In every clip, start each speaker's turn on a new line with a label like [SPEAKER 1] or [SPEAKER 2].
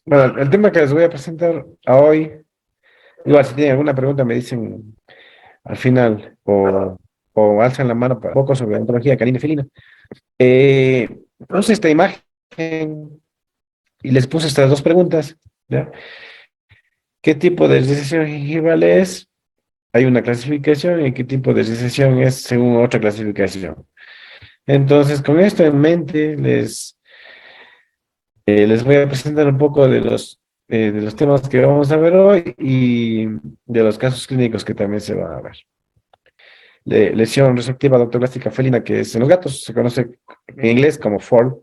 [SPEAKER 1] Bueno, el tema que les voy a presentar a hoy, igual si tienen alguna pregunta me dicen al final o alzan la mano para un poco sobre ontología canina y felina. Puse esta imagen y les puse estas dos preguntas, ¿ya? ¿Qué tipo de recesión gingival es? Hay una clasificación y qué tipo de recesión es según otra clasificación. Entonces, con esto en mente, les voy a presentar un poco de los temas que vamos a ver hoy y de los casos clínicos que también se van a ver. Lesión receptiva doctoplástica felina, que es en los gatos, se conoce en inglés como FORL,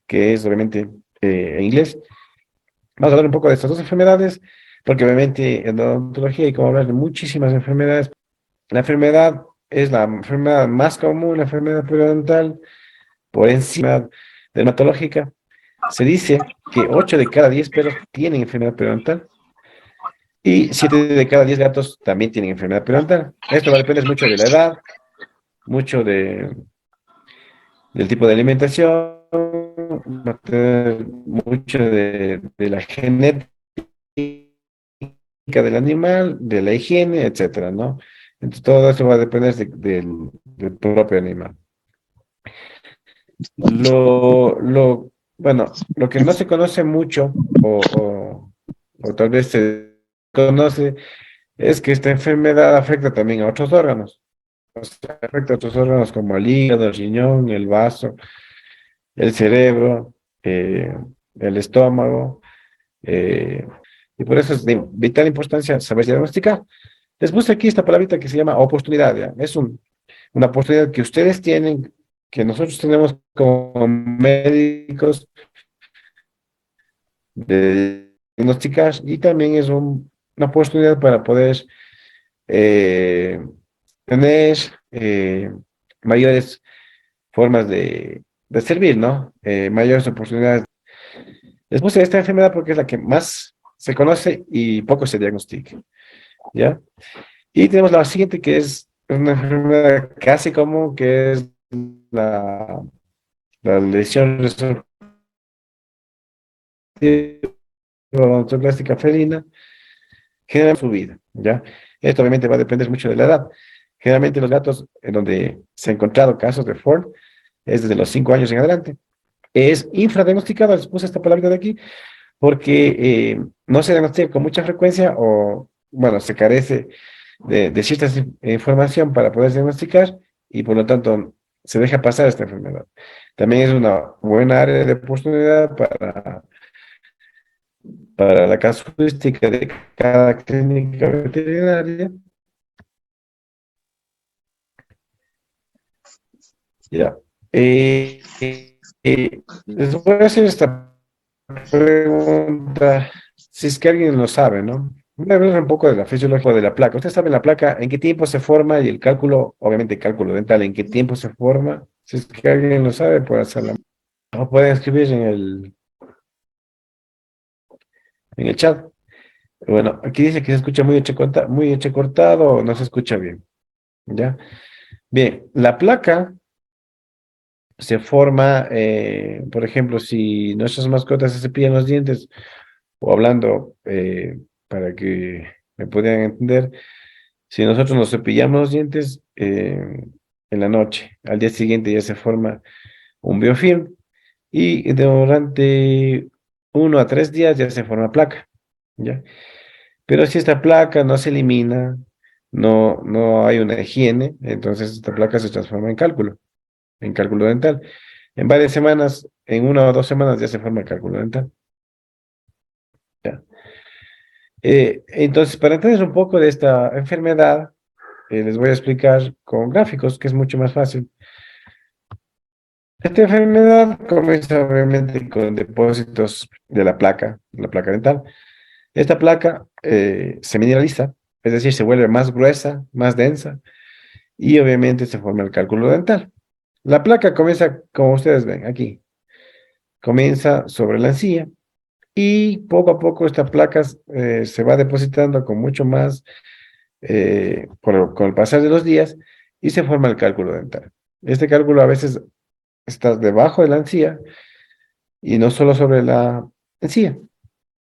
[SPEAKER 1] que es obviamente en inglés. Vamos a hablar un poco de estas dos enfermedades, porque obviamente en la odontología hay como hablar de muchísimas enfermedades. La enfermedad es la enfermedad más común, la enfermedad periodontal, por encima dermatológica. Se dice que 8 de cada 10 perros tienen enfermedad periodontal y 7 de cada 10 gatos también tienen enfermedad periodontal. Esto va a depender mucho de la edad, mucho del tipo de alimentación, va a depender mucho de la genética del animal, de la higiene, etcétera, ¿no? Entonces, todo eso va a depender del propio animal. Bueno, lo que no se conoce mucho, o tal vez se conoce, es que esta enfermedad afecta también a otros órganos. O sea, afecta a otros órganos como el hígado, el riñón, el vaso, el cerebro, el estómago, eh, y por eso es de vital importancia saber diagnosticar. Les puse aquí esta palabrita que se llama oportunidad, ¿ya? Es una oportunidad que ustedes tienen, que nosotros tenemos como médicos de diagnosticar y también es una oportunidad para poder eh, tener mayores formas de servir, ¿no? Mayores oportunidades. Les puse esta enfermedad porque es la que más se conoce y poco se diagnostica, ¿ya? Y tenemos la siguiente que es una enfermedad casi común, que es la, la lesión resortiva odontoclástica felina, genera su vida, ¿ya? Esto obviamente va a depender mucho de la edad. Generalmente los gatos en donde se han encontrado casos de Ford es desde los 5 años en adelante. Es infradiagnosticado, les puse esta palabra de aquí, porque no se diagnostica con mucha frecuencia o, bueno, se carece de cierta información para poder diagnosticar y por lo tanto se deja pasar esta enfermedad. También es una buena área de oportunidad para la casuística de cada clínica veterinaria. Ya. Les voy a hacer esta pregunta, si es que alguien lo sabe, ¿no? Voy a hablar un poco de la fisiología de la placa. ¿Usted sabe la placa en qué tiempo se forma y el cálculo, obviamente cálculo dental, en qué tiempo se forma? Si es que alguien lo sabe, puede hacerlo. O pueden escribir en el chat. Bueno, aquí dice que se escucha muy entrecortado o no se escucha bien. ¿Ya? Bien, la placa se forma, por ejemplo, si nuestras mascotas se cepillan los dientes, o hablando para que me puedan entender, si nosotros nos cepillamos los dientes en la noche, al día siguiente ya se forma un biofilm y durante 1 a 3 días ya se forma placa, ¿ya? Pero si esta placa no se elimina, no hay una higiene, entonces esta placa se transforma en cálculo dental. En varias semanas, en 1 o 2 semanas ya se forma el cálculo dental. ¿Ya? Entonces, para entender un poco de esta enfermedad, les voy a explicar con gráficos, que es mucho más fácil. Esta enfermedad comienza obviamente con depósitos de la placa dental. Esta placa se mineraliza, es decir, se vuelve más gruesa, más densa, y obviamente se forma el cálculo dental. La placa comienza, como ustedes ven aquí, comienza sobre la encía y poco a poco esta placa se va depositando con mucho más con el pasar de los días y se forma el cálculo dental. Este cálculo a veces está debajo de la encía y no solo sobre la encía.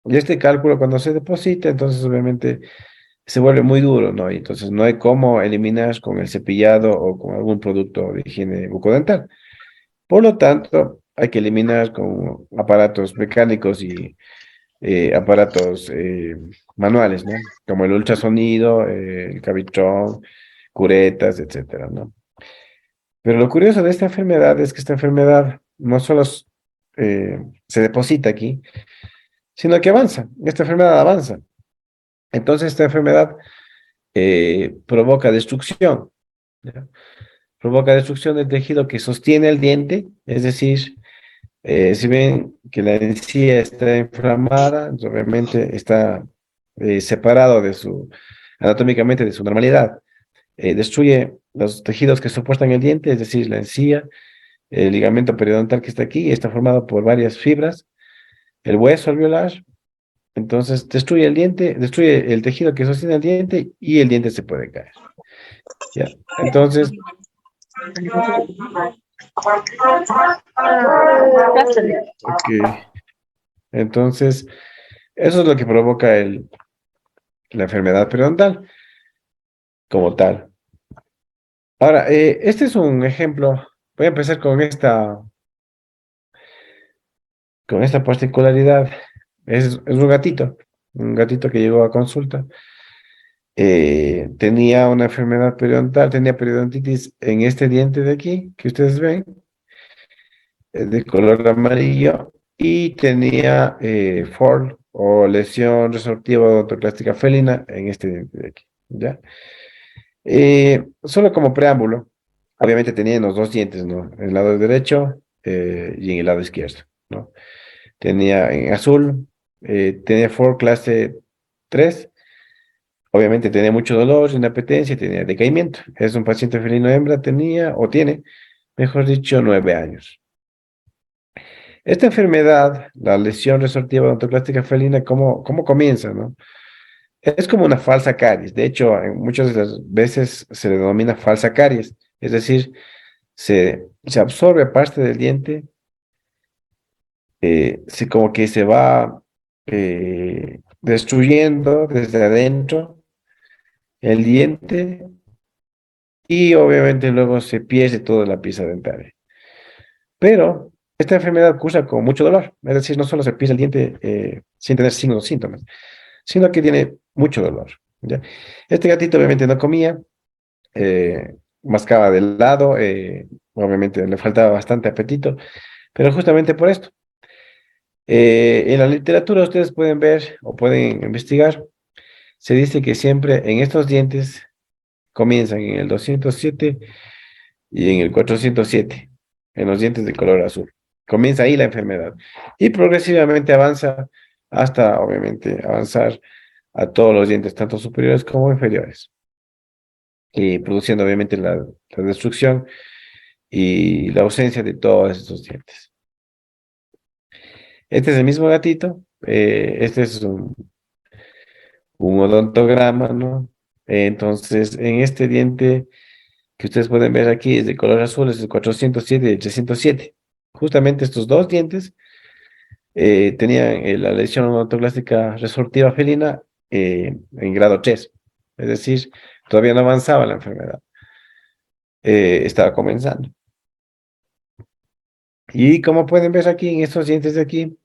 [SPEAKER 1] Y este cálculo cuando se deposita, entonces obviamente se vuelve muy duro, ¿no? Y entonces no hay cómo eliminar con el cepillado o con algún producto de higiene bucodental. Por lo tanto, hay que eliminar con aparatos mecánicos y aparatos manuales, ¿no? Como el ultrasonido, el cavitrón, curetas, etcétera, ¿no? Pero lo curioso de esta enfermedad es que esta enfermedad no solo se deposita aquí, sino que avanza. Esta enfermedad avanza. Entonces, esta enfermedad provoca destrucción, ¿ya? Provoca destrucción del tejido que sostiene el diente, es decir, si ven que la encía está inflamada, obviamente está separado de anatómicamente de su normalidad. Destruye los tejidos que soportan el diente, es decir, la encía, el ligamento periodontal que está aquí, está formado por varias fibras, el hueso alveolar, entonces destruye el diente, destruye el tejido que sostiene el diente y el diente se puede caer. ¿Ya? Entonces, ok, entonces, eso es lo que provoca la enfermedad periodontal como tal. Ahora, este es un ejemplo. Voy a empezar con esta particularidad. Es un gatito que llegó a consulta. Tenía una enfermedad periodontal, tenía periodontitis en este diente de aquí, que ustedes ven, de color amarillo, y tenía FORL o lesión resortiva odontoclástica felina en este diente de aquí, ¿ya? Solo como preámbulo, obviamente tenía en los dos dientes, ¿no? En el lado derecho y en el lado izquierdo, ¿no? Tenía en azul, tenía FORL clase 3. Obviamente tenía mucho dolor, inapetencia, tenía decaimiento. Es un paciente felino hembra, tenía o tiene, mejor dicho, 9 años. Esta enfermedad, la lesión resortiva odontoclástica felina, ¿cómo comienza, no? Es como una falsa caries. De hecho, muchas de las veces se le denomina falsa caries. Es decir, se absorbe parte del diente, como que se va destruyendo desde adentro el diente y obviamente luego se pierde toda la pieza dentaria. Pero esta enfermedad cursa con mucho dolor, es decir, no solo se pierde el diente sin tener signos o síntomas, sino que tiene mucho dolor, ¿ya? Este gatito obviamente no comía, mascaba de lado, obviamente le faltaba bastante apetito, pero justamente por esto. En la literatura ustedes pueden ver o pueden investigar, se dice que siempre en estos dientes comienzan en el 207 y en el 407 en los dientes de color azul. Comienza ahí la enfermedad y progresivamente avanza hasta, obviamente, avanzar a todos los dientes, tanto superiores como inferiores, y produciendo, obviamente, la destrucción y la ausencia de todos estos dientes. Este es el mismo gatito, este es un odontograma, ¿no? Entonces, en este diente que ustedes pueden ver aquí es de color azul, es el 407 y el 307. Justamente estos dos dientes tenían la lesión odontoclástica resortiva felina en grado 3. Es decir, todavía no avanzaba la enfermedad, estaba comenzando. Y como pueden ver aquí en estos dientes de aquí,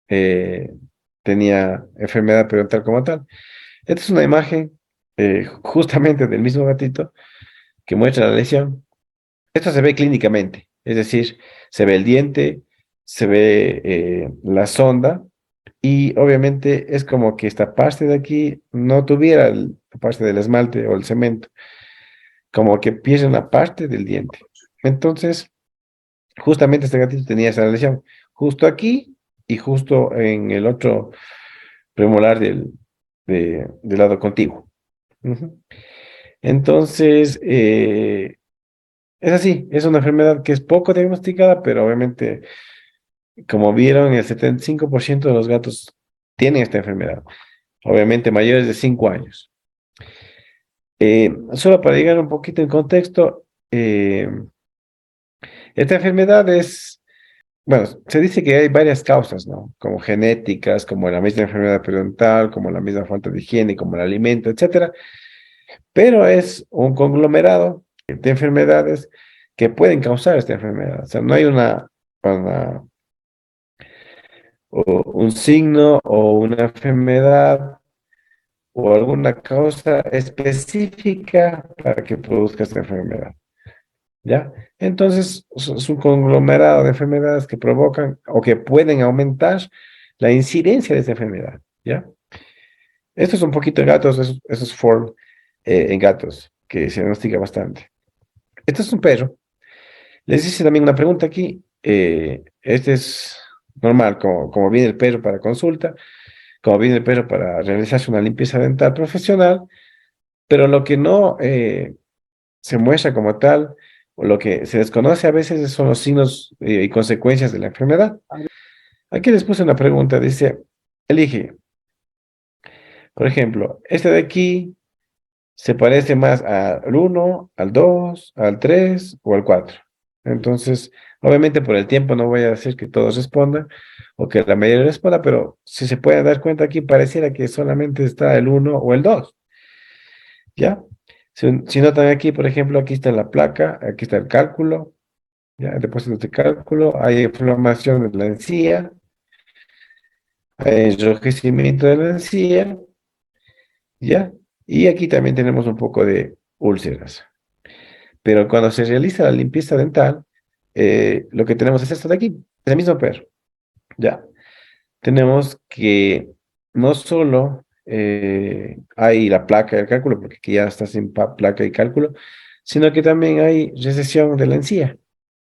[SPEAKER 1] eh, tenía enfermedad periodontal como tal. Esta es una imagen justamente del mismo gatito que muestra la lesión. Esto se ve clínicamente, es decir, se ve el diente, se ve la sonda y obviamente es como que esta parte de aquí no tuviera la parte del esmalte o el cemento, como que pierde una parte del diente. Entonces, justamente este gatito tenía esa lesión, justo aquí y justo en el otro premolar del lado contiguo. Ujú. Entonces, es así, es una enfermedad que es poco diagnosticada, pero obviamente, como vieron, el 75% de los gatos tienen esta enfermedad, obviamente mayores de 5 años. Solo para llegar un poquito en contexto, esta enfermedad es bueno, se dice que hay varias causas, ¿no? Como genéticas, como la misma enfermedad periodontal, como la misma falta de higiene, como el alimento, etcétera. Pero es un conglomerado de enfermedades que pueden causar esta enfermedad. O sea, no hay un signo o una enfermedad o alguna causa específica para que produzca esta enfermedad, ¿ya? Entonces, es un conglomerado de enfermedades que provocan o que pueden aumentar la incidencia de esta enfermedad, ¿ya? Esto es un poquito en gatos, eso es for en gatos, que se diagnostica bastante. Este es un perro. Les hice también una pregunta aquí. Este es normal, como viene el perro para consulta, como viene el perro para realizarse una limpieza dental profesional, pero lo que no se muestra como tal, o lo que se desconoce a veces son los signos y consecuencias de la enfermedad. Aquí les puse una pregunta, dice, elige, por ejemplo, este de aquí se parece más al uno, al 2, al 3 o al 4. Entonces, obviamente por el tiempo no voy a decir que todos respondan o que la mayoría responda, pero si se pueden dar cuenta aquí, pareciera que solamente está el uno o el 2, ¿ya? Si notan aquí, por ejemplo, aquí está la placa, aquí está el cálculo, ¿ya? Depósitos de cálculo, hay inflamación de la encía, hay enrojecimiento de la encía, ¿ya? Y aquí también tenemos un poco de úlceras. Pero cuando se realiza la limpieza dental, lo que tenemos es esto de aquí, el mismo perro, ¿ya? Tenemos que no solo hay la placa del cálculo, porque aquí ya está sin placa y cálculo, sino que también hay recesión de la encía.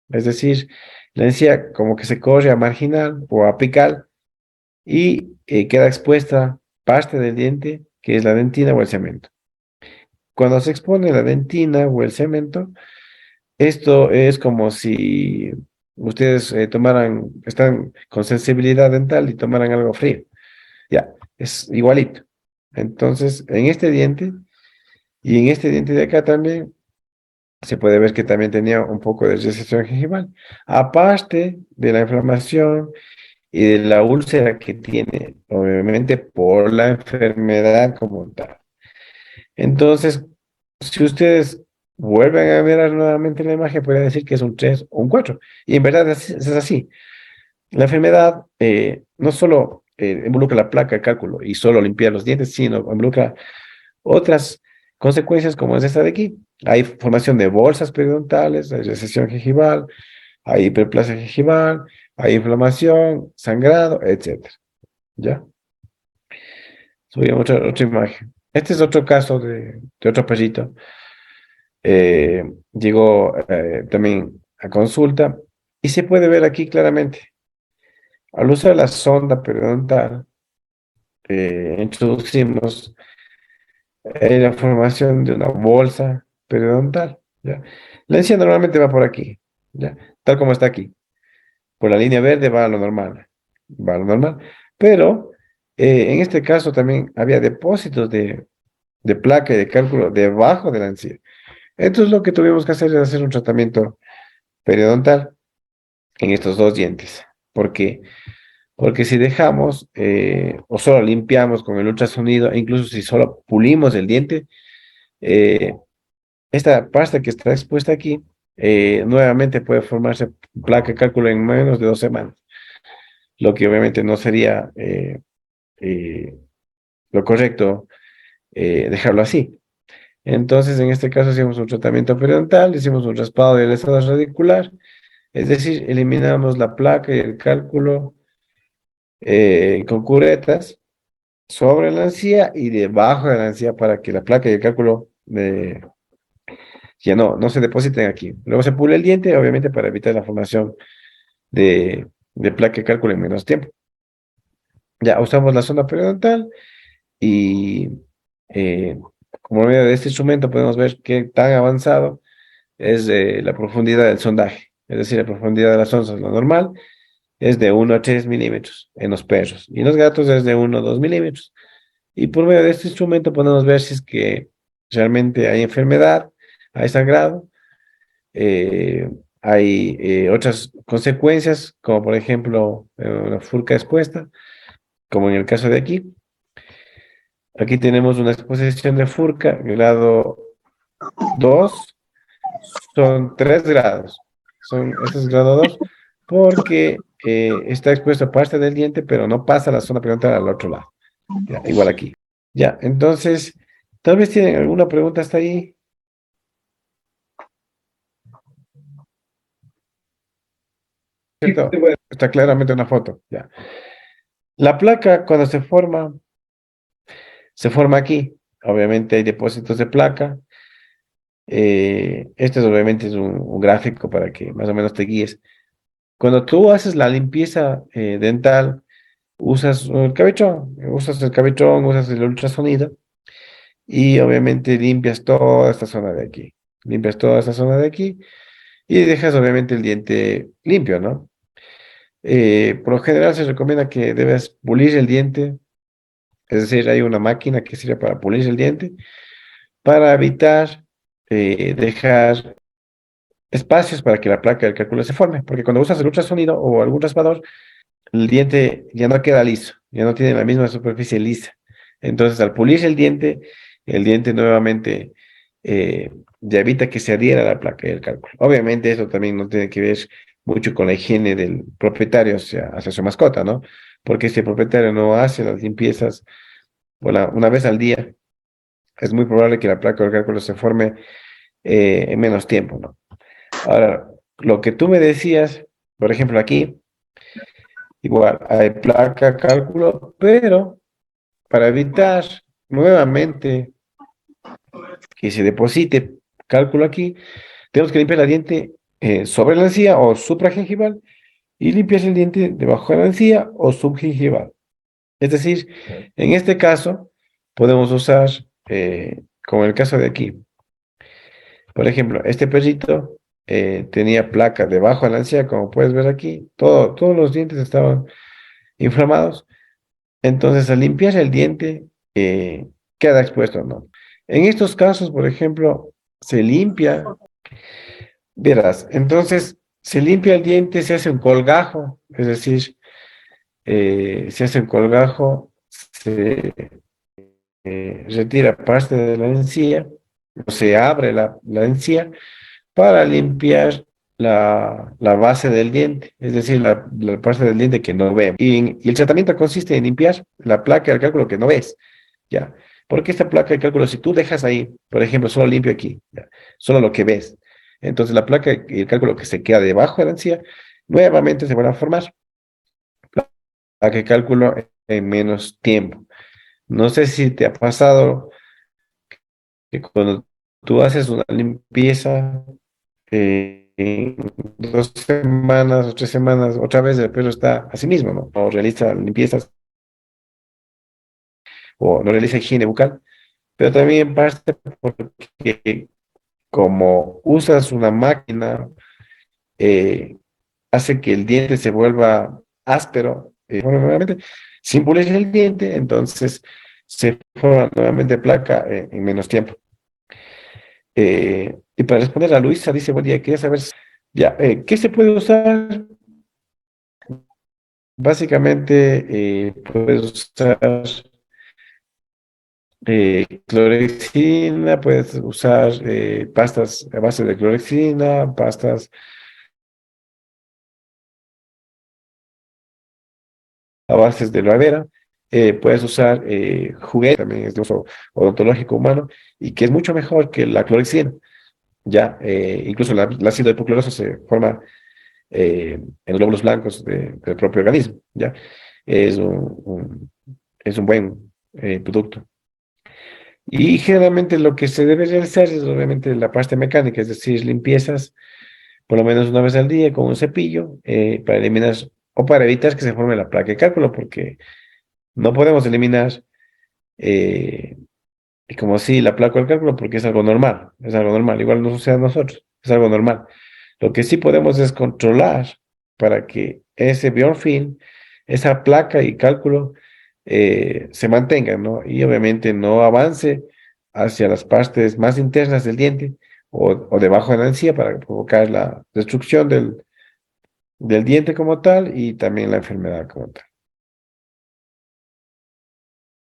[SPEAKER 1] Es decir, la encía como que se corre a marginal o apical y queda expuesta parte del diente, que es la dentina o el cemento. Cuando se expone la dentina o el cemento, esto es como si ustedes están con sensibilidad dental y tomaran algo frío. Ya, es igualito. Entonces, en este diente y en este diente de acá también se puede ver que también tenía un poco de recesión gingival. Aparte de la inflamación y de la úlcera que tiene, obviamente por la enfermedad como tal. Entonces, si ustedes vuelven a mirar nuevamente la imagen, pueden decir que es un 3 o un 4. Y en verdad es así. La enfermedad no solo involucra la placa de cálculo y solo limpiar los dientes, sino involucra otras consecuencias como es esta de aquí. Hay formación de bolsas periodontales, hay recesión gingival, hay hiperplasia gingival, hay inflamación, sangrado, etcétera. ¿Ya? Subimos otra imagen. Este es otro caso de otro perrito. eh, Llegó también a consulta y se puede ver aquí claramente. Al usar la sonda periodontal, introducimos la formación de una bolsa periodontal, ¿ya? La encía normalmente va por aquí, ¿ya? Tal como está aquí. Por la línea verde va a lo normal. Pero en este caso también había depósitos de placa y de cálculo debajo de la encía. Entonces lo que tuvimos que hacer es hacer un tratamiento periodontal en estos dos dientes. ¿Por qué? Porque si dejamos o solo limpiamos con el ultrasonido, e incluso si solo pulimos el diente, eh, esta pasta que está expuesta aquí nuevamente puede formarse placa de cálculo en menos de 2 semanas, lo que obviamente no sería eh, lo correcto dejarlo así. Entonces, en este caso, hicimos un tratamiento periodontal, hicimos un raspado del estado radicular, es decir, eliminamos la placa y el cálculo con curetas sobre la encía y debajo de la encía para que la placa y el cálculo ya no se depositen aquí. Luego se pule el diente, obviamente, para evitar la formación de placa y cálculo en menos tiempo. Ya usamos la sonda periodontal y eh, como medio de este instrumento podemos ver qué tan avanzado es la profundidad del sondaje. Es decir, la profundidad de las onzas, lo normal, es de 1 a 3 milímetros en los perros y en los gatos es de 1 a 2 milímetros. Y por medio de este instrumento podemos ver si es que realmente hay enfermedad, hay sangrado, Hay otras consecuencias, como por ejemplo una furca expuesta, como en el caso de aquí. Aquí tenemos una exposición de furca, grado 2, son 3 grados. Este es grado 2 porque está expuesto a parte del diente, pero no pasa la zona periodontal al otro lado. Ya, igual aquí. Ya, entonces, tal vez tienen alguna pregunta hasta ahí. ¿Cierto? Está claramente una foto. Ya. La placa, cuando se forma aquí. Obviamente hay depósitos de placa. Este es obviamente es un gráfico para que más o menos te guíes. Cuando tú haces la limpieza dental, usas el cabezón, usas el ultrasonido y obviamente limpias toda esta zona de aquí. Limpias toda esta zona de aquí y dejas obviamente el diente limpio, ¿no? Por lo general se recomienda que debes pulir el diente, es decir, hay una máquina que sirve para pulir el diente, para evitar dejar espacios para que la placa del cálculo se forme, porque cuando usas el ultrasonido o algún raspador, el diente ya no queda liso, ya no tiene la misma superficie lisa. Entonces, al pulirse el diente nuevamente ya evita que se adhiera a la placa del cálculo. Obviamente, eso también no tiene que ver mucho con la higiene del propietario hacia su mascota, ¿no? Porque si el propietario no hace las limpiezas una vez al día, es muy probable que la placa del cálculo se forme en menos tiempo, ¿no? Ahora, lo que tú me decías, por ejemplo, aquí, igual hay placa, cálculo, pero para evitar nuevamente que se deposite cálculo aquí, tenemos que limpiar el diente sobre la encía o supragingival y limpiar el diente debajo de la encía o subgingival. Es decir, en este caso, podemos usar, como en el caso de aquí, por ejemplo, este perrito tenía placa debajo de la encía, como puedes ver aquí, todos los dientes estaban inflamados. Entonces, al limpiar el diente, queda expuesto, ¿no? En estos casos, por ejemplo, se limpia, verás, entonces se limpia el diente, se hace un colgajo, es decir, se hace un colgajo, se retira parte de la encía, o se abre la encía para limpiar la base del diente, es decir, la parte del diente que no vemos. Y el tratamiento consiste en limpiar la placa del cálculo que no ves, ¿ya? Porque esta placa de cálculo, si tú dejas ahí, por ejemplo, solo limpio aquí, ¿ya? Solo lo que ves, entonces la placa y el cálculo que se queda debajo de la encía, nuevamente se van a formar placa de cálculo en menos tiempo. No sé si te ha pasado que cuando tú haces una limpieza, en 2 semanas o 3 semanas, otra vez el perro está así mismo, ¿no? O realiza limpiezas o no realiza higiene bucal, pero también en parte porque como usas una máquina, eh, hace que el diente se vuelva áspero, bueno, nuevamente, sin pulir el diente, entonces se forma nuevamente placa en menos tiempo. Y para responder a Luisa, dice, buen día, quería saber, ya, ¿qué se puede usar? Básicamente, puedes usar clorexina, puedes usar pastas a base de clorexina, pastas a base de aloe vera, puedes usar juguete, también es de uso odontológico humano, y que es mucho mejor que la clorexina. Ya, incluso el ácido hipocloroso se forma en los glóbulos blancos del propio organismo, ¿ya? Es es un buen producto. Y generalmente lo que se debe realizar es obviamente la parte mecánica, es decir, limpiezas por lo menos una vez al día con un cepillo para eliminar o para evitar que se forme la placa de cálculo, porque no podemos eliminar eh, como si la placa del cálculo porque es algo normal, igual no sucede a nosotros, es algo normal. Lo que sí podemos es controlar para que ese biorfilm, esa placa y cálculo se mantengan, ¿no? Y obviamente no avance hacia las partes más internas del diente o debajo de la encía para provocar la destrucción del diente como tal y también la enfermedad como tal.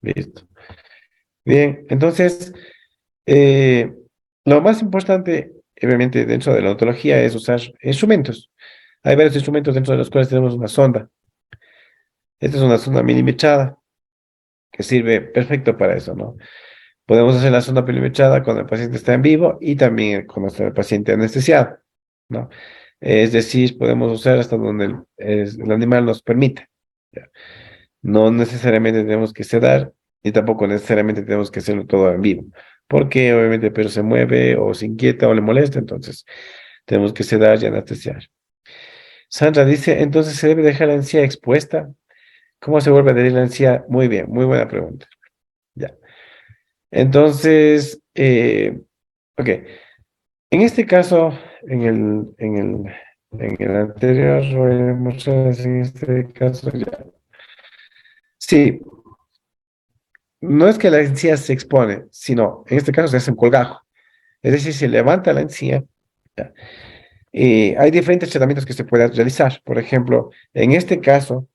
[SPEAKER 1] Listo. Bien, entonces, eh, lo más importante, obviamente, dentro de la odontología es usar instrumentos. Hay varios instrumentos dentro de los cuales tenemos una sonda. Esta es una sonda milimetrada que sirve perfecto para eso, ¿no? Podemos hacer la sonda milimetrada cuando el paciente está en vivo y también cuando está el paciente anestesiado, ¿no? Es decir, podemos usar hasta donde el animal nos permita. ¿Ya? No necesariamente tenemos que sedar y tampoco necesariamente tenemos que hacerlo todo en vivo, porque obviamente el perro se mueve o se inquieta o le molesta, entonces tenemos que sedar y anestesiar. Sandra dice, entonces se debe dejar la encía expuesta. ¿Cómo se vuelve a adherir la encía? Muy bien, muy buena pregunta. Ya. Entonces, ok. En este caso, en el anterior, voy a mostrarles en este caso ya. Sí, no es que la encía se expone, sino en este caso se hace un colgajo. Es decir, se levanta la encía. ¿Ya? Y hay diferentes tratamientos que se pueden realizar. Por ejemplo, en este caso,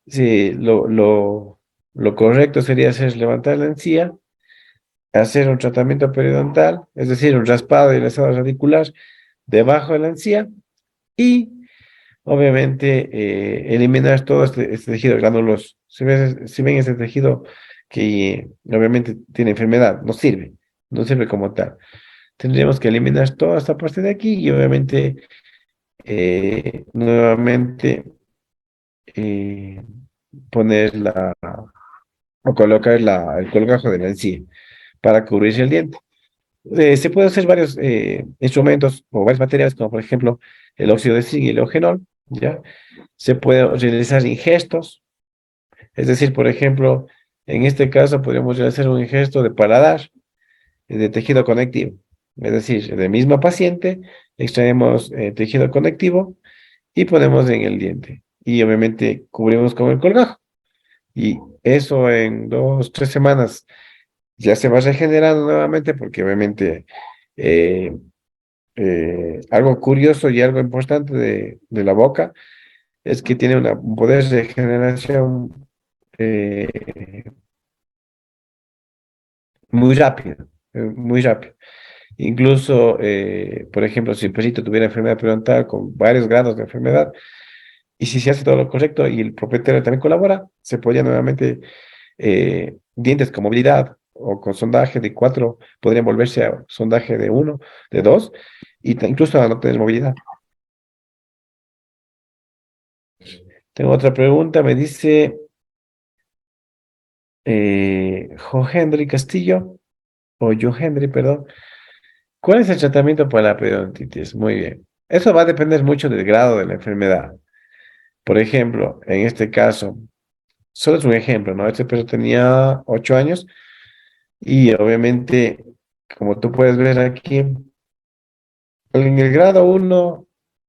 [SPEAKER 1] si lo correcto sería hacer levantar la encía, hacer un tratamiento periodontal, es decir, un raspado y alisado radicular debajo de la encía y obviamente eliminar todo este tejido granuloso. Si ven ese tejido que obviamente tiene enfermedad, no sirve como tal. Tendríamos que eliminar toda esta parte de aquí y obviamente nuevamente eh, poner o colocar el colgajo de la encía para cubrirse el diente. Se puede hacer varios instrumentos o varios materiales, como por ejemplo el óxido de zinc y el eugenol, ¿ya? Se puede realizar ingestos, es decir, por ejemplo, en este caso podríamos realizar un ingesto de paladar, de tejido conectivo. Es decir, del mismo paciente extraemos tejido conectivo y ponemos en el diente. Y obviamente cubrimos con el colgajo. Y eso en 2, 3 semanas ya se va regenerando nuevamente porque obviamente eh, algo curioso y algo importante de la boca es que tiene un poder de regeneración eh, muy rápido, muy rápido. Incluso, por ejemplo, si el perrito tuviera enfermedad periodontal con varios grados de enfermedad, y si se hace todo lo correcto y el propietario también colabora, se podría nuevamente dientes con movilidad o con sondaje de 4 podrían volverse a sondaje de 1, de 2, y incluso a no tener movilidad. Tengo otra pregunta, me dice Jo Henry Castillo, o Jo Henry, perdón. ¿Cuál es el tratamiento para la periodontitis? Muy bien. Eso va a depender mucho del grado de la enfermedad. Por ejemplo, en este caso, solo es un ejemplo, ¿no? Este perro tenía 8 años y obviamente, como tú puedes ver aquí, en el grado 1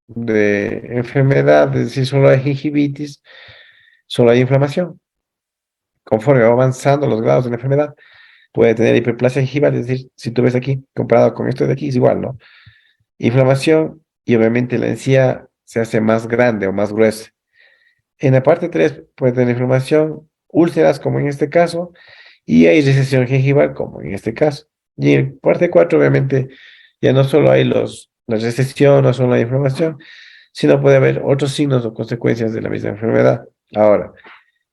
[SPEAKER 1] de enfermedad, es decir, solo hay gingivitis, solo hay inflamación. Conforme va avanzando los grados de la enfermedad, puede tener hiperplasia gingival, es decir, si tú ves aquí, comparado con esto de aquí, es igual, ¿no? Inflamación y obviamente la encía se hace más grande o más gruesa. En la parte 3 puede tener inflamación, úlceras como en este caso, y hay recesión gingival como en este caso. Y en parte 4 obviamente ya no solo hay la recesión, no solo la inflamación, sino puede haber otros signos o consecuencias de la misma enfermedad. Ahora,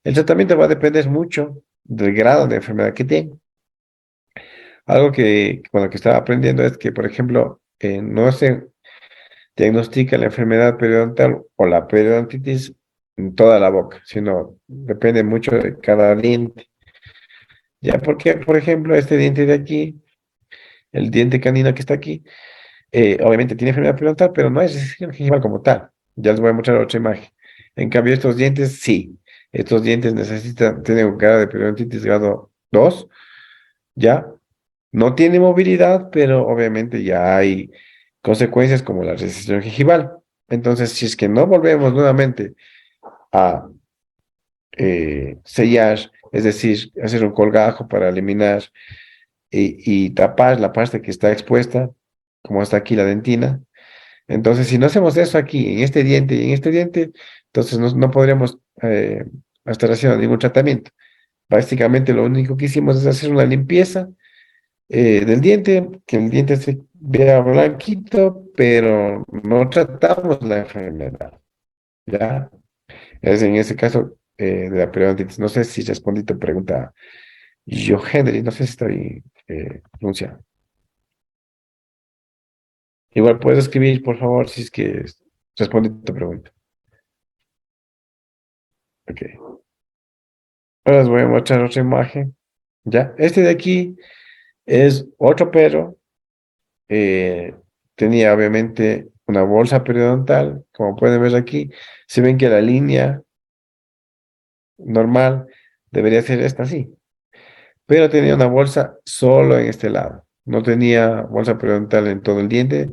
[SPEAKER 1] el tratamiento va a depender mucho del grado de enfermedad que tiene. Algo que, bueno, que estaba aprendiendo es que, por ejemplo, no se diagnostica la enfermedad periodontal o la periodontitis en toda la boca, sino depende mucho de cada diente. Ya porque, por ejemplo, este diente de aquí, el diente canino que está aquí, obviamente tiene enfermedad periodontal, pero no es recesión gingival como tal. Ya les voy a mostrar otra imagen. En cambio, estos dientes sí. Estos dientes necesitan, tienen un grado de periodontitis grado 2, ya. No tiene movilidad, pero obviamente ya hay consecuencias como la recesión gingival. Entonces, si es que no volvemos nuevamente a sellar, es decir, hacer un colgajo para eliminar y tapar la parte que está expuesta, como está aquí la dentina. Entonces, si no hacemos eso aquí, en este diente y en este diente, entonces no podríamos estar haciendo ningún tratamiento. Básicamente lo único que hicimos es hacer una limpieza del diente, que el diente se vea blanquito, pero no tratamos la enfermedad, ¿ya? Es en ese caso de la periodontitis. No sé si respondí tu pregunta, yo, Henry, no sé si estoy pronunciando. Igual puedes escribir, por favor, si es que respondí tu pregunta. Ok. Ahora les voy a mostrar otra imagen. ¿Ya? Este de aquí es otro perro. eh, Tenía obviamente una bolsa periodontal, como pueden ver aquí. Si ven que la línea normal debería ser esta así, pero tenía una bolsa solo en este lado. No tenía bolsa periodontal en todo el diente,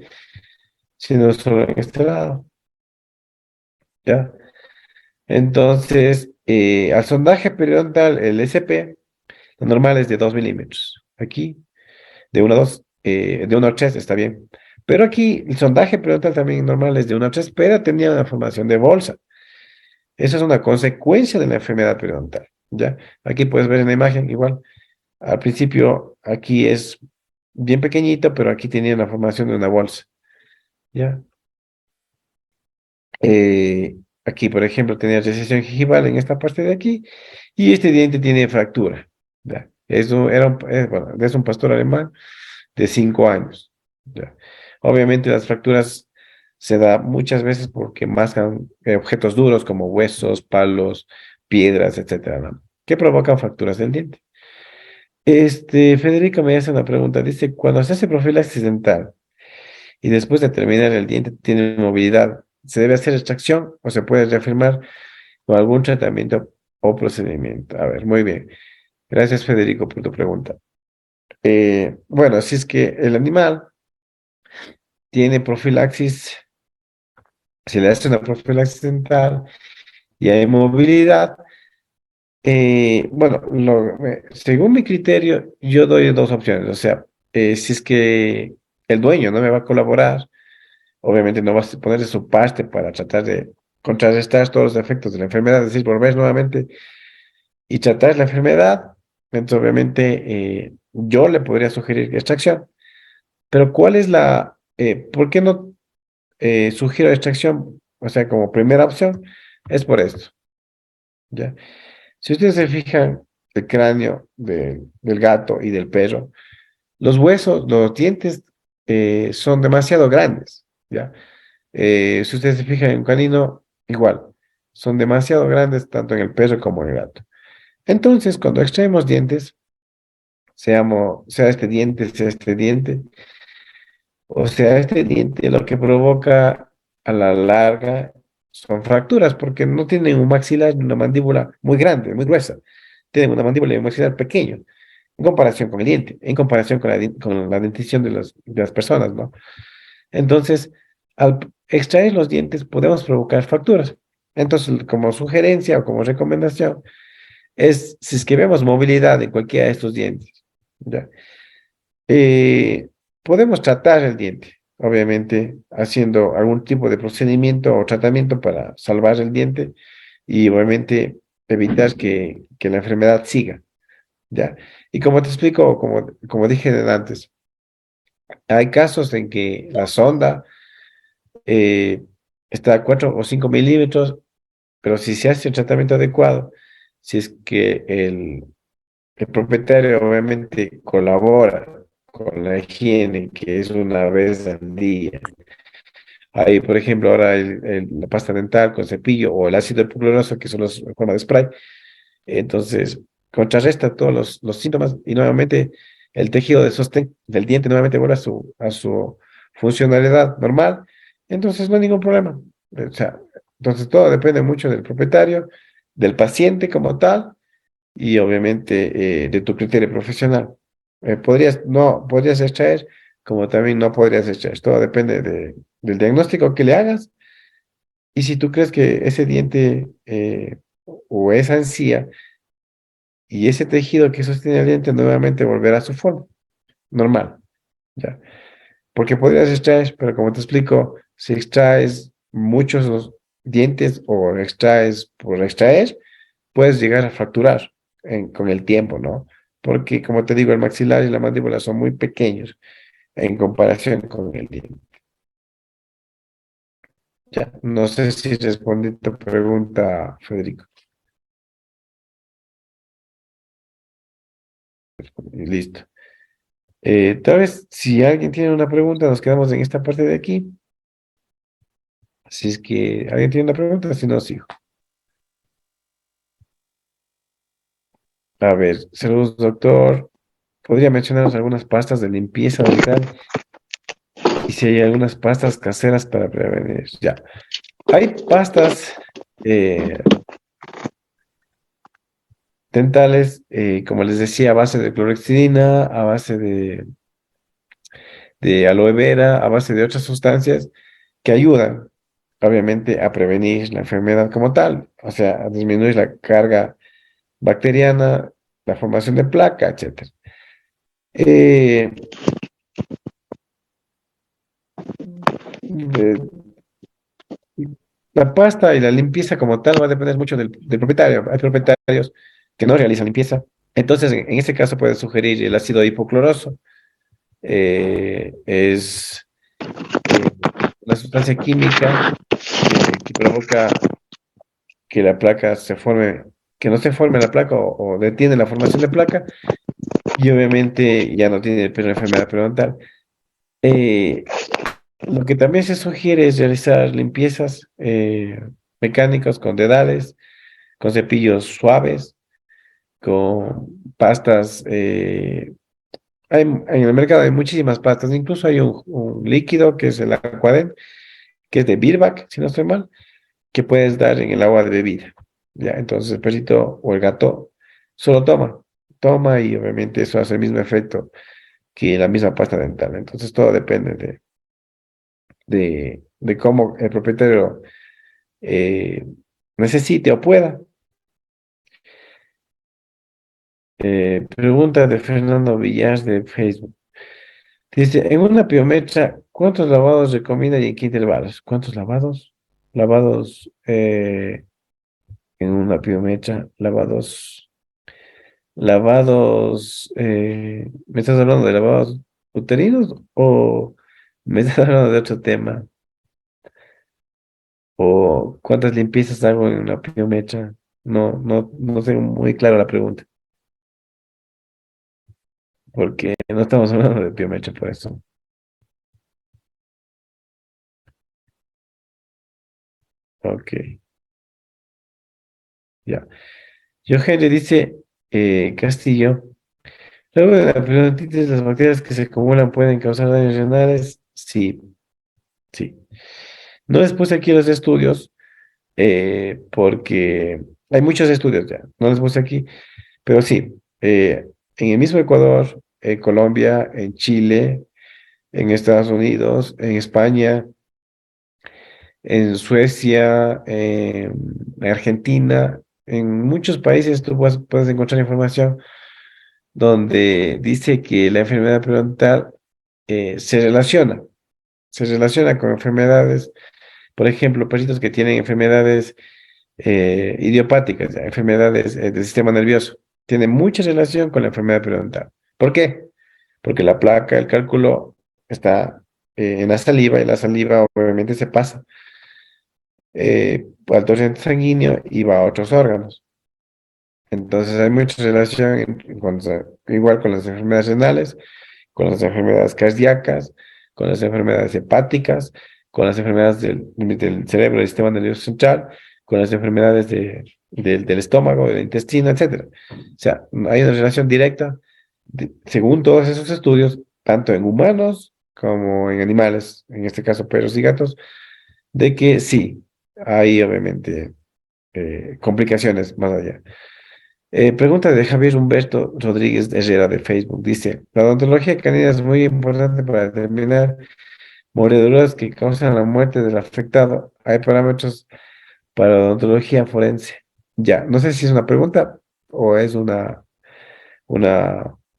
[SPEAKER 1] sino solo en este lado. ¿Ya? Entonces, al sondaje periodontal, el SP, lo normal es de 2 milímetros. Aquí de 1 a 2, de 1 a 3 está bien. Pero aquí el sondaje periodontal también normal es de 1 a 3, pero tenía una formación de bolsa. Esa es una consecuencia de la enfermedad periodontal, ¿ya? Aquí puedes ver en la imagen, igual, al principio aquí es bien pequeñito, pero aquí tenía la formación de una bolsa, ¿ya? Aquí, por ejemplo, tenía recesión gingival en esta parte de aquí, y este diente tiene fractura, ¿ya? Bueno, es un pastor alemán de 5 años. ¿Ya? Obviamente las fracturas se da muchas veces porque mascan objetos duros como huesos, palos, piedras, etcétera, ¿no? Que provocan fracturas del diente. Federico me hace una pregunta. Dice, cuando se hace profilaxis dental y después de terminar el diente tiene movilidad, ¿se debe hacer extracción o se puede reafirmar con algún tratamiento o procedimiento? A ver, muy bien. Gracias, Federico, por tu pregunta. Bueno, si es que el animal tiene profilaxis, si le hace una profilaxis dental y hay movilidad, bueno, según mi criterio, yo doy dos opciones. O sea, si es que el dueño no me va a colaborar, obviamente no va a poner de su parte para tratar de contrarrestar todos los efectos de la enfermedad, es decir, volver nuevamente y tratar la enfermedad. Entonces, obviamente, yo le podría sugerir extracción. Pero ¿cuál es por qué no sugiero extracción? O sea, como primera opción, es por esto, ¿ya? Si ustedes se fijan el cráneo del gato y del perro, los huesos, los dientes son demasiado grandes, ¿ya? Si ustedes se fijan en un canino, igual, son demasiado grandes tanto en el perro como en el gato. Entonces, cuando extraemos dientes, sea este diente, o sea, este diente lo que provoca a la larga son fracturas, porque no tienen un maxilar ni una mandíbula muy grande, muy gruesa. Tienen una mandíbula y un maxilar pequeño, en comparación con el diente, en comparación con con la dentición de las personas, ¿no? Entonces, al extraer los dientes podemos provocar fracturas. Entonces, como sugerencia o como recomendación, si es que vemos movilidad en cualquiera de estos dientes, ¿ya? Eh, Podemos tratar el diente, obviamente haciendo algún tipo de procedimiento o tratamiento para salvar el diente y obviamente evitar que la enfermedad siga, ¿ya? Y como te explico, como dije antes, hay casos en que la sonda eh, está a 4 o 5 milímetros, pero si se hace el tratamiento adecuado, si es que el propietario obviamente colabora con la higiene, que es una vez al día. Hay, por ejemplo, ahora la pasta dental con cepillo o el ácido hipocloroso, que son los en forma de spray. Entonces, contrarresta todos los síntomas y nuevamente el tejido de sostén del diente nuevamente vuelve a su funcionalidad normal. Entonces, no hay ningún problema. O sea, entonces todo depende mucho del propietario, del paciente como tal y obviamente de tu criterio profesional. No podrías extraer, como también no podrías extraer. Todo depende del diagnóstico que le hagas y si tú crees que ese diente o esa encía y ese tejido que sostiene el diente nuevamente volverá a su forma normal, ¿ya? porque podrías extraer, pero como te explico, si extraes muchos los dientes o extraes por extraer, puedes llegar a fracturar con el tiempo, ¿no? Porque, como te digo, el maxilar y la mandíbula son muy pequeños en comparación con el diente. Ya, no sé si respondí tu pregunta, Federico. Y listo. Tal vez, si alguien tiene una pregunta, nos quedamos en esta parte de aquí. Si es que alguien tiene una pregunta, si no, sigo. A ver, saludos, doctor. ¿Podría mencionarnos algunas pastas de limpieza dental? Y si hay algunas pastas caseras para prevenir. Ya. Hay pastas eh, dentales, como les decía, a base de clorexidina, a base de aloe vera, a base de otras sustancias que ayudan, obviamente, a prevenir la enfermedad como tal, o sea, a disminuir la carga bacteriana, la formación de placa, etcétera. Eh, eh, la pasta y la limpieza como tal va a depender mucho del propietario. Hay propietarios que no realizan limpieza. Entonces, en este caso puede sugerir el ácido hipocloroso. Es una sustancia química que provoca que la placa se forme, que no se forme la placa o detiene la formación de placa y obviamente ya no tiene pues, la enfermedad periodontal. Eh, lo que también se sugiere es realizar limpiezas mecánicas con dedales, con cepillos suaves, con pastas. En el mercado hay muchísimas pastas, incluso hay un líquido que es el Aquadent, que es de Birbac, si no estoy mal, que puedes dar en el agua de bebida. Ya, entonces el perrito o el gato solo toma y obviamente eso hace el mismo efecto que la misma pasta dental. Entonces todo depende de cómo el propietario eh, necesite o pueda. Pregunta de Fernando Villar de Facebook. Dice, en una piometra, ¿cuántos lavados recomienda y en qué intervalos? ¿Cuántos lavados? Lavados en una piometra, ¿me estás hablando de lavados uterinos o me estás hablando de otro tema? ¿O cuántas limpiezas hago en una piometra? No sé muy clara la pregunta, porque no estamos hablando de piometra por eso. Ok, ya. Henry dice, Castillo, luego de la periodontitis, las bacterias que se acumulan pueden causar daños renales. Sí, sí. No les puse aquí los estudios, porque hay muchos estudios ya, no les puse aquí, pero sí, en el mismo Ecuador, en Colombia, en Chile, en Estados Unidos, en España, en Suecia, en Argentina, en muchos países tú puedes encontrar información donde dice que la enfermedad periodontal se relaciona con enfermedades, por ejemplo, perritos que tienen enfermedades idiopáticas, ya, enfermedades del sistema nervioso. Tiene mucha relación con la enfermedad periodontal. ¿Por qué? Porque la placa, el cálculo está en la saliva y la saliva obviamente se pasa al torrente sanguíneo y va a otros órganos. Entonces hay mucha relación igual con las enfermedades renales, con las enfermedades cardíacas, con las enfermedades hepáticas, con las enfermedades del cerebro, del sistema nervioso central, con las enfermedades del estómago, del intestino, etcétera. O sea, hay una relación directa, según todos esos estudios, tanto en humanos como en animales, en este caso perros y gatos, de que sí, hay obviamente complicaciones más allá. Pregunta de Javier Humberto Rodríguez Herrera de Facebook. Dice, la odontología canina es muy importante para determinar mordeduras que causan la muerte del afectado. Hay parámetros para odontología forense. Ya, no sé si es una pregunta o es una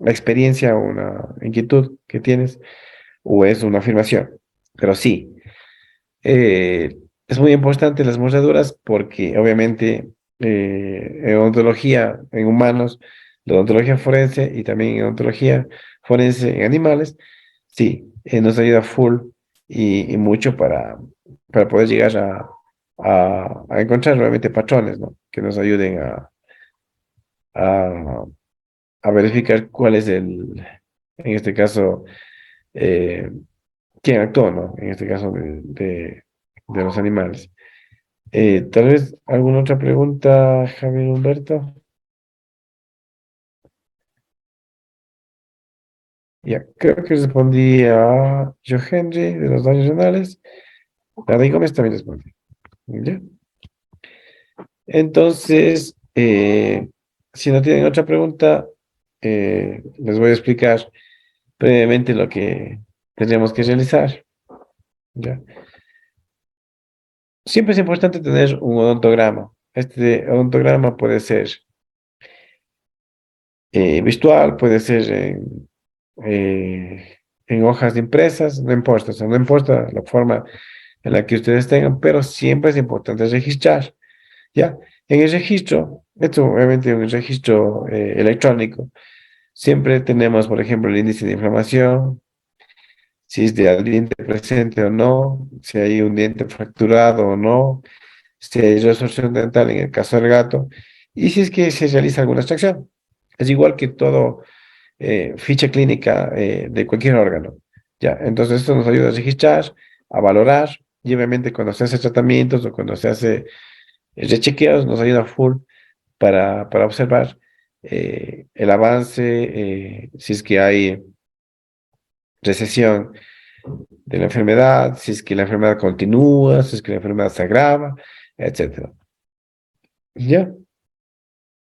[SPEAKER 1] experiencia o una inquietud que tienes. o es una afirmación. Pero sí, es muy importante las mordeduras porque obviamente en odontología en humanos, la odontología forense y también en odontología forense en animales, sí, nos ayuda full y mucho para poder llegar a encontrar realmente patrones, ¿no? Que nos ayuden a, a verificar cuál es en este caso, eh, quién actuó, ¿no? En este caso de los animales. Tal vez alguna otra pregunta, Javier Humberto. Ya, creo que respondí a Joe Henry de los daños renales. A Rey Gómez también respondí. ¿Ya? Entonces, si no tienen otra pregunta, les voy a explicar brevemente lo que tendríamos que realizar. ¿Ya? Siempre es importante tener un odontograma. Este odontograma puede ser virtual, puede ser en hojas de impresas, no importa, o sea, no importa la forma en la que ustedes tengan, pero siempre es importante registrar, ¿ya? En el registro, esto obviamente es un registro electrónico, siempre tenemos, por ejemplo, el índice de inflamación, si es de al diente presente o no, si hay un diente fracturado o no, si hay resorción dental en el caso del gato, y si es que se realiza alguna extracción. Es igual que todo ficha clínica de cualquier órgano. ¿Ya? Entonces esto nos ayuda a registrar, a valorar, y obviamente cuando se hace tratamientos o cuando se hace rechequeos, nos ayuda full para observar el avance, si es que hay recesión de la enfermedad, si es que la enfermedad continúa, si es que la enfermedad se agrava, etcétera. ¿Ya?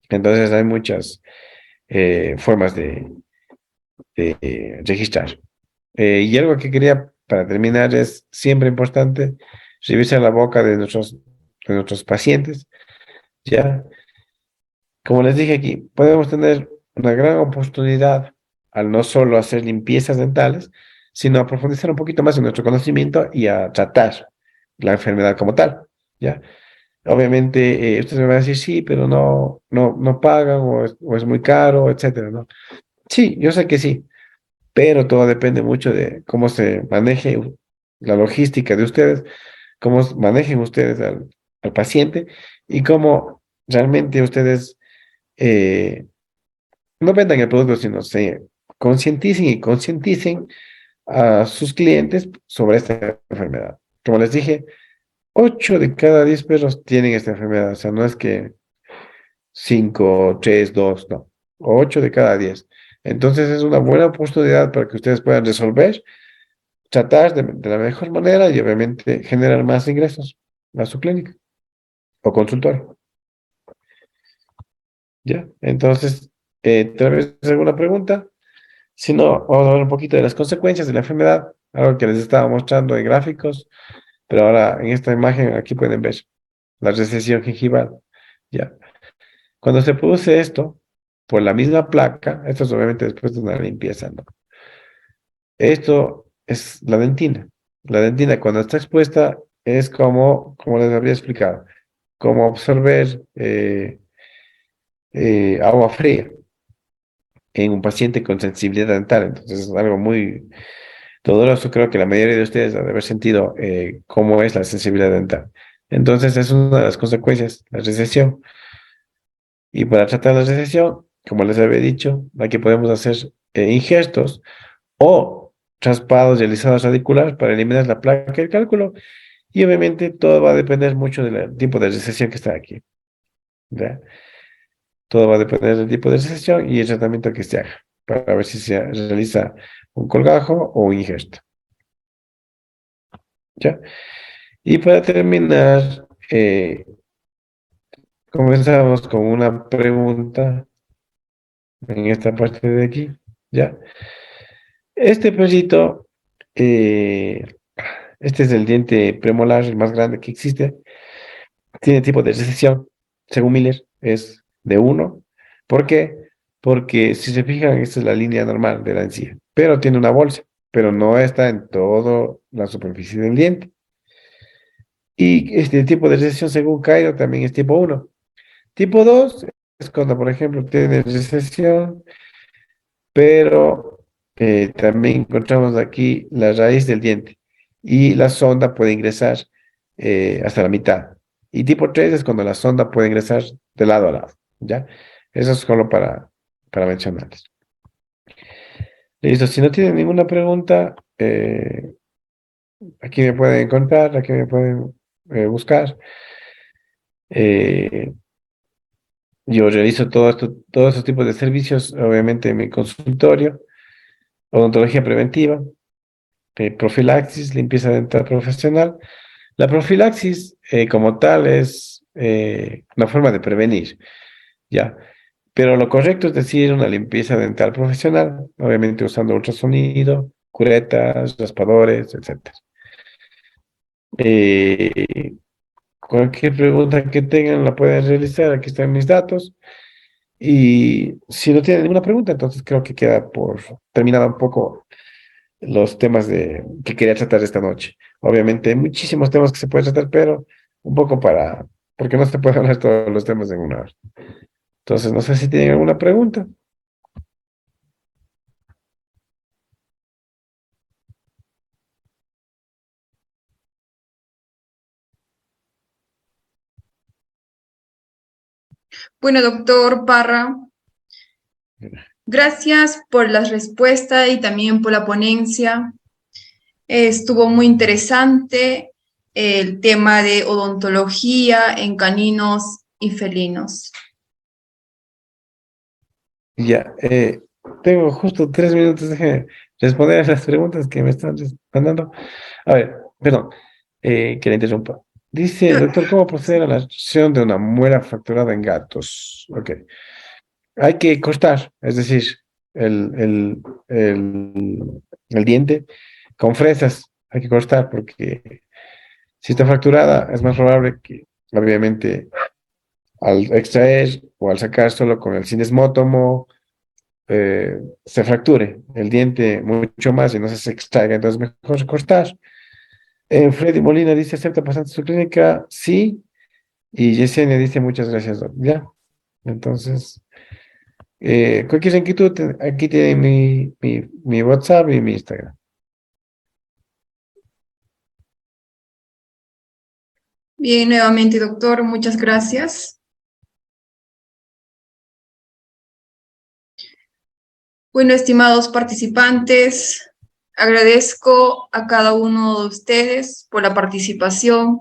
[SPEAKER 1] Entonces hay muchas formas de registrar. Y algo que quería para terminar es siempre importante revisar la boca de nuestros pacientes. Ya, como les dije aquí, podemos tener una gran oportunidad al no solo hacer limpiezas dentales, sino a profundizar un poquito más en nuestro conocimiento y a tratar la enfermedad como tal. Ya, obviamente ustedes me van a decir sí, pero no pagan o es muy caro, etcétera, ¿no? Sí, yo sé que sí, pero todo depende mucho de cómo se maneje la logística de ustedes, cómo manejen ustedes al paciente y cómo realmente ustedes no vendan el producto, sino se concienticen y concienticen a sus clientes sobre esta enfermedad. Como les dije, 8 de cada 10 perros tienen esta enfermedad, o sea, no es que 5, 3, 2, no, 8 de cada 10. Entonces es una buena oportunidad para que ustedes puedan resolver, tratar de la mejor manera y obviamente generar más ingresos a su clínica o consultorio. ¿Ya? Entonces, tal vez alguna pregunta. Si no, vamos a hablar un poquito de las consecuencias de la enfermedad, algo que les estaba mostrando en gráficos, pero ahora en esta imagen aquí pueden ver la recesión gingival. ¿Ya? Cuando se produce esto, por la misma placa, esto es obviamente después de una limpieza, ¿no? Esto es la dentina. La dentina cuando está expuesta es como les había explicado, como absorber agua fría en un paciente con sensibilidad dental. Entonces es algo muy doloroso. Creo que la mayoría de ustedes han de haber sentido cómo es la sensibilidad dental. Entonces es una de las consecuencias, la recesión. Y para tratar la recesión, como les había dicho, aquí podemos hacer injertos o traspados y alisados radiculares para eliminar la placa del cálculo. Y obviamente todo va a depender mucho del tipo de recesión que está aquí. ¿Ya? Todo va a depender del tipo de recesión y el tratamiento que se haga para ver si se realiza un colgajo o un injerto. ¿Ya? Y para terminar, comenzamos con una pregunta en esta parte de aquí. ¿Ya? Este perrito, eh, este es el diente premolar, el más grande que existe. Tiene tipo de recesión, según Miller, es de uno. ¿Por qué? Porque si se fijan, esta es la línea normal de la encía, pero tiene una bolsa. pero no está en toda la superficie del diente. Y este tipo de recesión, según Cairo, también es tipo uno. Tipo 2 es cuando, por ejemplo, tiene recesión, pero también encontramos aquí la raíz del diente y la sonda puede ingresar hasta la mitad. Y tipo 3 es cuando la sonda puede ingresar de lado a lado, ¿ya? Eso es solo para mencionarles. Listo, si no tienen ninguna pregunta, aquí me pueden encontrar, aquí me pueden buscar. Eh, yo realizo todo esto, todos estos tipos de servicios, obviamente en mi consultorio, odontología preventiva, profilaxis, limpieza dental profesional. La profilaxis como tal es una forma de prevenir, ¿ya? Pero lo correcto es decir una limpieza dental profesional, obviamente usando ultrasonido, curetas, raspadores, etcétera. Eh, Cualquier pregunta que tengan la pueden realizar, aquí están mis datos. Y si no tienen ninguna pregunta, entonces creo que queda por terminado un poco los temas que quería tratar esta noche. Obviamente hay muchísimos temas que se pueden tratar, pero un poco porque no se puede hablar todos los temas en una hora. Entonces, no sé si tienen alguna pregunta.
[SPEAKER 2] Bueno, doctor Parra, gracias por la respuesta y también por la ponencia. Estuvo muy interesante el tema de odontología en caninos y felinos.
[SPEAKER 1] Ya, tengo justo 3 minutos, de responder a las preguntas que me están mandando. A ver, perdón, que le interrumpa. Dice, doctor, ¿cómo proceder a la extracción de una muela fracturada en gatos? Ok. Hay que cortar, es decir, el, el, el diente con fresas. Hay que cortar porque si está fracturada es más probable que, obviamente, al extraer o al sacar solo con el cinesmótomo, se fracture el diente mucho más y no se extraiga. Entonces, mejor cortar. Freddy Molina dice, ¿acepta pasante su clínica? Sí. Y Yesenia dice, muchas gracias, doc. Ya. Entonces, cualquier inquietud, aquí tiene mi WhatsApp y mi Instagram.
[SPEAKER 2] Bien, nuevamente, doctor, muchas gracias. Bueno, estimados participantes, agradezco a cada uno de ustedes por la participación,